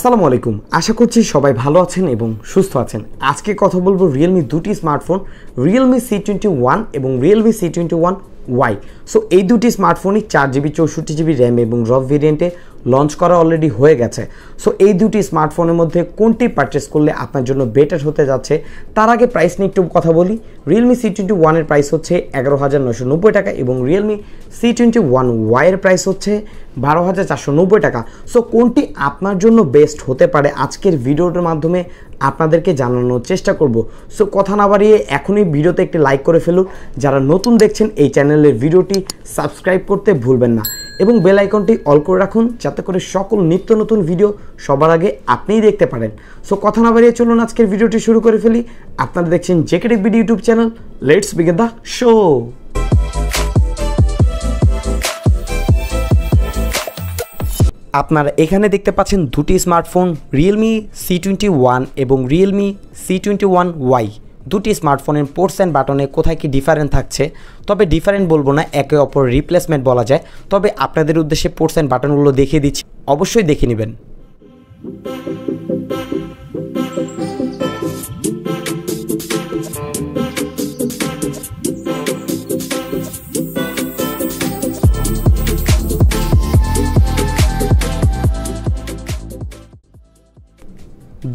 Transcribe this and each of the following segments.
আসসালামু আলাইকুম। আশা করছি সবাই ভালো আছেন এবং সুস্থ আছেন। আজকে কথা বলবো রিয়েলমি দুটি স্মার্টফোন, রিয়েলমি c21 এবং রিয়েলমি c21y। সো এই দুটি স্মার্টফোনই 4GB 64GB র্যাম এবং রব ভেরিয়েন্টে লঞ্চ করা অলরেডি হয়ে গেছে। সো এই দুটি স্মার্টফোনের মধ্যে কোনটি পারচেস করলে আপনার জন্য বেটার হতে যাচ্ছে তার আগে প্রাইস নিয়ে একটু কথা বলি। রিয়েলমি c21 এর প্রাইস হচ্ছে 11,990 টাকা এবং রিয়েলমি c21y এর প্রাইস হচ্ছে 12,490 টাকা। সো কোনটি আপনার জন্য বেস্ট হতে পারে আজকের ভিডিওটার মাধ্যমে আপনাদেরকে জানানোর চেষ্টা করব। সো কথা না বাড়িয়ে এখনই ভিডিওতে একটি লাইক করে ফেলুন। যারা নতুন দেখছেন এই চ্যানেলের ভিডিওটি সাবস্ক্রাইব করতে ভুলবেন না এবং বেল আইকনটি অল করে রাখুন যাতে করে সকল নিত্য নতুন ভিডিও সবার আগে আপনিই দেখতে পারেন। সো কথা না বাড়িয়ে চলুন আজকের ভিডিওটি শুরু করে ফেলি। আপনারা দেখছেন JK tech video YouTube channel. Let's begin the show. আপনারা এখানে দেখতে পাচ্ছেন দুটি স্মার্টফোন, রিয়েলমি c21 এবং রিয়েলমি c21y। দুটি স্মার্টফোনের পোর্টস অ্যান্ড বাটনে কোথায় কি ডিফারেন্ট থাকছে, তবে ডিফারেন্ট বলবো না, একে অপর রিপ্লেসমেন্ট বলা যায়। তবে আপনাদের উদ্দেশ্যে পোর্টস অ্যান্ড বাটনগুলো দেখিয়ে দিচ্ছি, অবশ্যই দেখে নেবেন।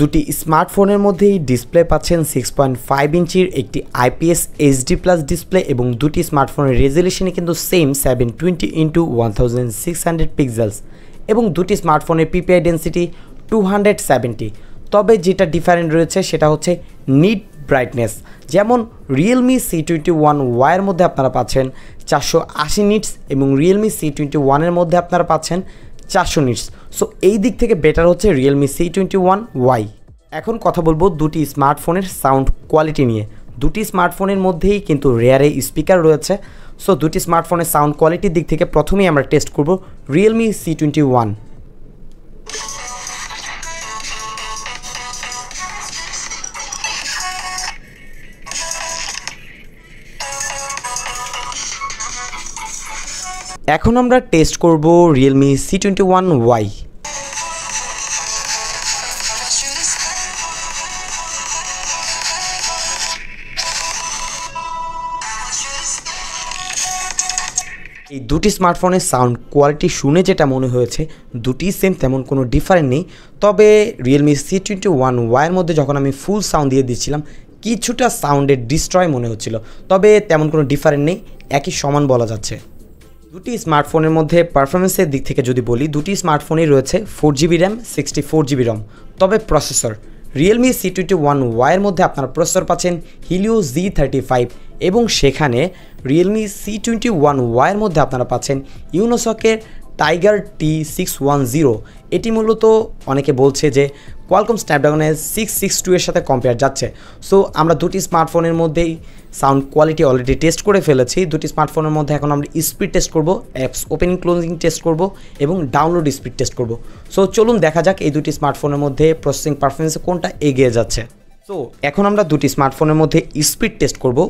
দুটি স্মার্টফোনের মধ্যেই ডিসপ্লে পাচ্ছেন 6.5 ইঞ্চির একটি IPS HD+ ডিসপ্লে এবং দুটি স্মার্টফোনের রেজলিউশনে কিন্তু সেম 720x1600 পিক্সেলস এবং দুটি স্মার্টফোনের PPI ডেন্সিটি 270। তবে যেটা ডিফারেন্ট রয়েছে সেটা হচ্ছে নিট ব্রাইটনেস। যেমন রিয়েলমি c21y এর মধ্যে আপনারা পাচ্ছেন 480 নিটস এবং রিয়েলমি c21 এর মধ্যে আপনারা পাচ্ছেন 400 নিটস। সো এই দিক থেকে বেটার হচ্ছে রিয়েলমি c21y। এখন কথা বলবো দুটি স্মার্টফোনের সাউন্ড কোয়ালিটি নিয়ে। দুটি স্মার্টফোনের মধ্যেই কিন্তু রেয়ারে স্পিকার রয়েছে। সো দুটি স্মার্টফোনের সাউন্ড কোয়ালিটির দিক থেকে প্রথমেই আমরা টেস্ট করব রিয়েলমি c21। এখন আমরা টেস্ট করব রিয়েলমি c21y। এই দুটি স্মার্টফোনের সাউন্ড কোয়ালিটি শুনে যেটা মনে হয়েছে দুটি সেম, তেমন কোনো ডিফারেন্ট নেই। তবে রিয়েলমি c21y এর মধ্যে যখন আমি ফুল সাউন্ড দিয়ে দিচ্ছিলাম কিছুটা সাউন্ডের ডিস্ট্রয় মনে হচ্ছিল, তবে তেমন কোনো ডিফারেন্ট নেই, একই সমান বলা যাচ্ছে। দুটি স্মার্টফোনের মধ্যে পারফরমেন্সের দিক থেকে যদি বলি, দুটি স্মার্টফোনেই রয়েছে 4GB র্যাম 64GB রম। তবে প্রসেসর রিয়েলমি c21y এর মধ্যে আপনারা প্রসেসর পাচ্ছেন Helio Z35 এবং সেখানে রিয়েলমি c21y এর মধ্যে আপনারা পাচ্ছেন ইউনোসকের টাইগার T610। এটি মূলত অনেকে বলছে যে কোয়ালকম স্ন্যাপড্রাগনের 662 এর সাথে কম্পেয়ার যাচ্ছে। সো আমরা দুটি স্মার্টফোনের মধ্যেই সাউন্ড কোয়ালিটি অলরেডি টেস্ট করে ফেলেছি। দুটি স্মার্টফোনের মধ্যে এখন আমরা স্পিড টেস্ট করব, অ্যাপস ওপেনিং ক্লোজিং টেস্ট করব এবং ডাউনলোড স্পিড টেস্ট করব। সো চলুন দেখা যাক এই দুটি স্মার্টফোনের মধ্যে প্রসেসিং পারফরমেন্সে কোনটা এগিয়ে যাচ্ছে। সো এখন আমরা দুটি স্মার্টফোনের মধ্যে স্পিড টেস্ট করব।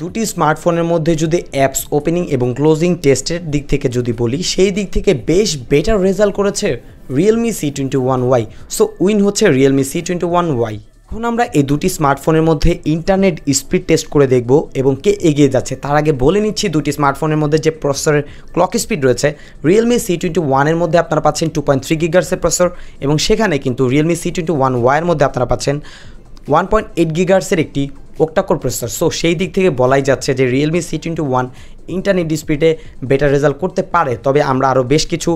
দুটি স্মার্টফোনের মধ্যে যদি অ্যাপস ওপেনিং এবং ক্লোজিং টেস্টের দিক থেকে যদি বলি, সেই দিক থেকে বেশ বেটার রেজাল্ট করেছে রিয়েলমি c21y। সো উইন হচ্ছে রিয়েলমি c21y। এখন আমরা এই দুটি স্মার্টফোনের মধ্যে ইন্টারনেট স্পিড টেস্ট করে দেখব এবং কে এগিয়ে যাচ্ছে। তার আগে বলে নিচ্ছি দুটি স্মার্টফোনের মধ্যে যে প্রসেসরের ক্লক স্পিড রয়েছে, রিয়েলমি c21 এর মধ্যে আপনারা পাচ্ছেন 2.3 গিগাহার্টজের প্রসেসর এবং সেখানে কিন্তু রিয়েলমি c21y এর মধ্যে আপনারা পাচ্ছেন 1.8 গিগাহার্টজের একটি octa-core প্রসেসর। সো সেই দিক থেকে বলাই যাচ্ছে যে Realme C21 ইন্টারনেট স্পিডে বেটার রেজাল্ট করতে পারে। তবে আমরা আরও বেশ কিছু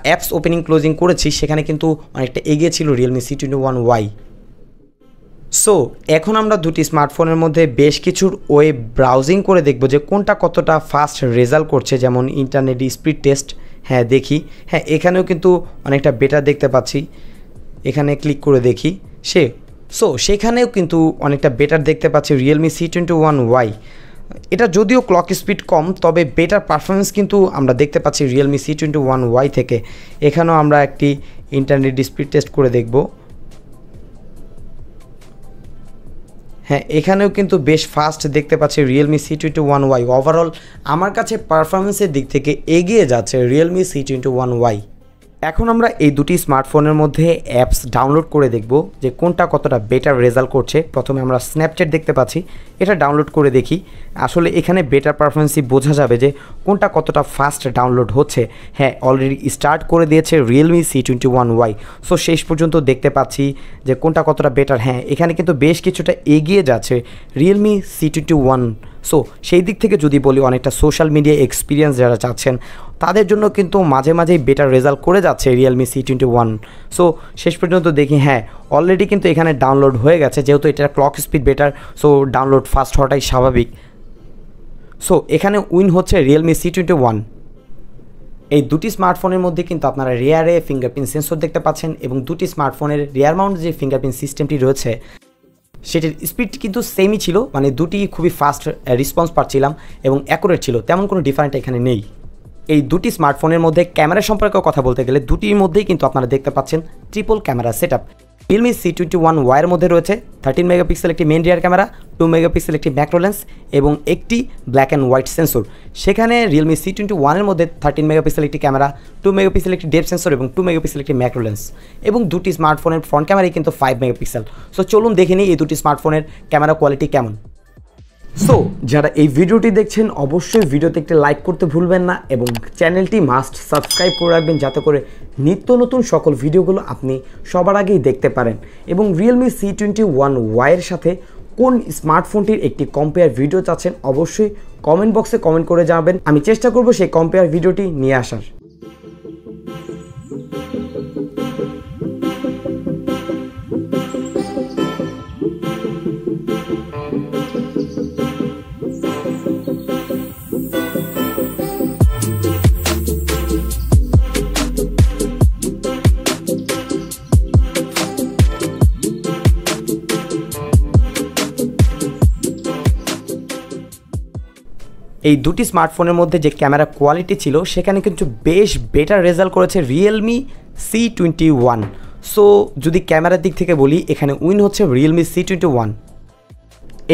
অ্যাপস ওপেনিং ক্লোজিং করেছি, সেখানে কিন্তু অনেকটা এগিয়ে ছিল Realme C21y। সো এখন আমরা দুটি স্মার্টফোনের মধ্যে বেশ কিছুর ওয়েব ব্রাউজিং করে দেখব যে কোনটা কতটা ফাস্ট রেজাল্ট করছে, যেমন ইন্টারনেট স্পিড টেস্ট। হ্যাঁ দেখি, হ্যাঁ এখানেও কিন্তু অনেকটা বেটার দেখতে পাচ্ছি। এখানে ক্লিক করে দেখি সেখানেও কিন্তু অনেকটা বেটার দেখতে পাচ্ছি Realme C21y। এটা যদিও ক্লক স্পিড কম, তবে বেটার পারফরমেন্স কিন্তু আমরা দেখতে পাচ্ছি Realme C21y থেকে। এখানেও আমরা একটি ইন্টারনেট স্পিড টেস্ট করে দেখব। হ্যাঁ এখানেও কিন্তু বেশ ফাস্ট দেখতে পাচ্ছি Realme C21y। ওভারঅল আমার কাছে পারফরমেন্সের দিক থেকে এগিয়ে যাচ্ছে Realme C21y। এখন আমরা এই দুটি স্মার্টফোনের মধ্যে অ্যাপস ডাউনলোড করে দেখব যে কোনটা কতটা বেটার রেজাল্ট করছে। প্রথমে আমরা স্ন্যাপচ্যাট দেখতে পাচ্ছি, এটা ডাউনলোড করে দেখি। আসলে এখানে বেটার পারফরমেন্সই বোঝা যাবে যে কোনটা কতটা ফাস্ট ডাউনলোড হচ্ছে। হ্যাঁ অলরেডি স্টার্ট করে দিয়েছে Realme C21y। সো শেষ পর্যন্ত দেখতে পাচ্ছি যে কোনটা কতটা বেটার। হ্যাঁ এখানে কিন্তু বেশ কিছুটা এগিয়ে যাচ্ছে Realme C21। সো সেই দিক থেকে যদি বলি, অনেকটা সোশ্যাল মিডিয়া এক্সপিরিয়েন্স যারা চাচ্ছেন তাদের জন্য কিন্তু মাঝে মাঝেই বেটার রেজাল্ট করে যাচ্ছে Realme C21। সো শেষ পর্যন্ত দেখি, হ্যাঁ অলরেডি কিন্তু এখানে ডাউনলোড হয়ে গেছে, যেহেতু এটার clock speed better, so download fast হওয়াটাই স্বাভাবিক। সো এখানে উইন হচ্ছে Realme C21। এই দুটি স্মার্টফোনের মধ্যে কিন্তু আপনারা রিয়ারে ফিঙ্গারপ্রিন্ট সেন্সর দেখতে পাচ্ছেন, এবং দুটি স্মার্টফোনের রিয়ার মাউন্ট যে ফিঙ্গারপ্রিন্ট সিস্টেমটি রয়েছে সেটির স্পিড কিন্তু সেমই ছিল, মানে দুটি খুবই ফাস্ট রেসপন্স পাচ্ছিলাম এবং অ্যাকুরেট ছিল, তেমন কোনো ডিফারেন্ট এখানে নেই। এই দুটি স্মার্টফোনের মধ্যে ক্যামেরা সম্পর্কে কথা বলতে গেলে দুটির মধ্যেই কিন্তু আপনারা দেখতে পাচ্ছেন triple camera setup. Realme C21y এর মধ্যে রয়েছে 13 মেগাপিক্সেল একটি মেইন রিয়ার ক্যামেরা, 2 মেগাপিক্সেল একটি ম্যাক্রো লেন্স এবং একটি ব্ল্যাক অ্যান্ড হোয়াইট সেন্সর। সেখানে Realme C21 এর মধ্যে 13 মেগাপিক্সেল একটি ক্যামেরা, 2 মেগাপিক্সেল একটি ডেপথ সেন্সর এবং 2 মেগাপিক্সেল একটি ম্যাক্রো লেন্স, এবং দুটি স্মার্টফোনের ফ্রন্ট ক্যামেরাই কিন্তু 5 মেগাপিক্সেল। সো চলুন দেখে নিই এই দুটি স্মার্টফোনের ক্যামেরা কোয়ালিটি কেমন। সো যারা এই ভিডিওটি দেখছেন অবশ্যই ভিডিওতে একটি লাইক করতে ভুলবেন না, এবং চ্যানেলটি মাস্ট সাবস্ক্রাইব করে রাখবেন যাতে করে নিত্য নতুন সকল ভিডিওগুলো আপনি সবার আগেই দেখতে পারেন। এবং Realme C21y এর সাথে কোন স্মার্টফোনটির একটি কম্পেয়ার ভিডিও চাচ্ছেন অবশ্যই কমেন্ট বক্সে কমেন্ট করে জানাবেন, আমি চেষ্টা করব সেই কম্পেয়ার ভিডিওটি নিয়ে আসার। এই দুটি স্মার্টফোনের মধ্যে যে ক্যামেরা কোয়ালিটি ছিল সেখানে কিন্তু বেশ বেটার রেজাল্ট করেছে Realme C21। সো যদি ক্যামেরার দিক থেকে বলি, এখানে উইন হচ্ছে Realme C21।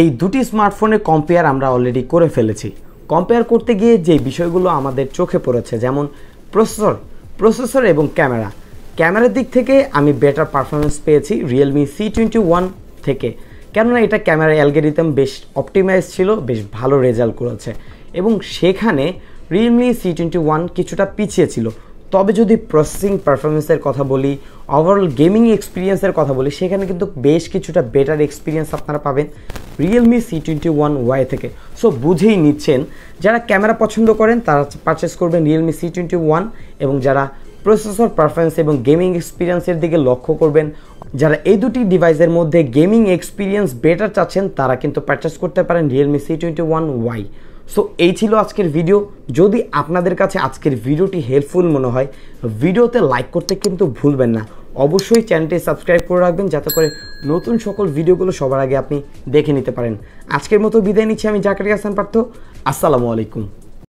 এই দুটি স্মার্টফোনের কম্পেয়ার আমরা অলরেডি করে ফেলেছি। কম্পেয়ার করতে গিয়ে যে বিষয়গুলো আমাদের চোখে পড়েছে, যেমন প্রসেসর এবং ক্যামেরার দিক থেকে আমি বেটার পারফরমেন্স পেয়েছি Realme C21 থেকে, কেননা এটা ক্যামেরা অ্যালগরিদম বেশ অপটিমাইজ ছিল, বেশ ভালো রেজাল্ট করেছে। এবং সেখানে Realme C21 কিছুটা পিছিয়ে ছিল। তবে যদি প্রসেসিং পারফরমেন্সের কথা বলি, ওভারঅল গেমিং এক্সপিরিয়েন্সের কথা বলি, সেখানে কিন্তু বেশ কিছুটা বেটার এক্সপিরিয়েন্স আপনারা পাবেন Realme C21y থেকে। সো বুঝেই নিচ্ছেন, যারা ক্যামেরা পছন্দ করেন তারা পারচেস করবেন Realme C21, এবং যারা প্রসেসর পারফরমেন্স এবং গেমিং এক্সপিরিয়েন্সের দিকে লক্ষ্য করবেন, যারা এই দুটি ডিভাইসের মধ্যে গেমিং এক্সপিরিয়েন্স বেটার চাচ্ছেন তারা কিন্তু পারচেস করতে পারেন Realme C21y। সো এই ছিল আজকের ভিডিও। যদি আপনাদের কাছে আজকের ভিডিওটি হেল্পফুল মনে হয়, ভিডিওতে লাইক করতে কিন্তু ভুলবেন না। অবশ্যই চ্যানেলটি সাবস্ক্রাইব করে রাখবেন যাতে করে নতুন সকল ভিডিওগুলো সবার আগে আপনি দেখে নিতে পারেন। আজকের মতো বিদায় নিচ্ছি আমি জাকারিয়া হাসান পার্থ। আসসালামু আলাইকুম।